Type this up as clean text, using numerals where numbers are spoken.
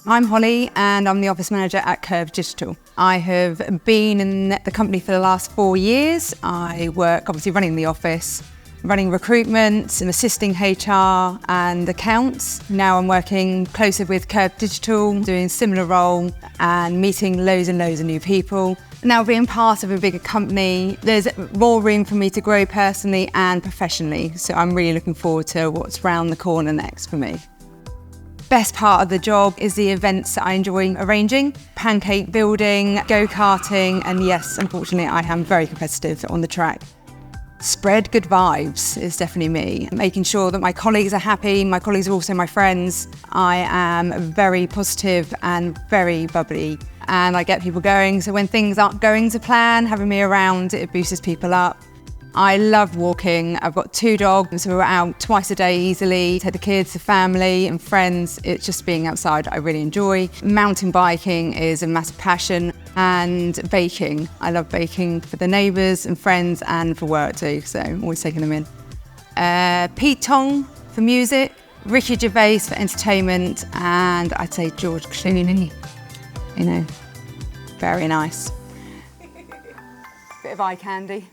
I'm Holly and I'm the office manager at Kerv Digital. I have been in the company for the last 4 years. I work obviously running the office, running recruitment and assisting HR and accounts. Now I'm working closer with Kerv Digital, doing a similar role and meeting loads and loads of new people. Now being part of a bigger company, there's more room for me to grow personally and professionally. So I'm really looking forward to what's round the corner next for me. Best part of the job is the events that I enjoy arranging. Pancake building, go-karting, and yes, unfortunately, I am very competitive on the track. Spread good vibes is definitely me. Making sure that my colleagues are happy, my colleagues are also my friends. I am very positive and very bubbly, and I get people going. So when things aren't going to plan, having me around, it boosts people up. I love walking. I've got 2 dogs, so we're out twice a day easily. Take the kids, the family and friends. It's just being outside I really enjoy. Mountain biking is a massive passion, and baking. I love baking for the neighbours and friends and for work too, so I'm always taking them in. Pete Tong for music, Ricky Gervais for entertainment, and I'd say George Clooney. You know, very nice. Bit of eye candy.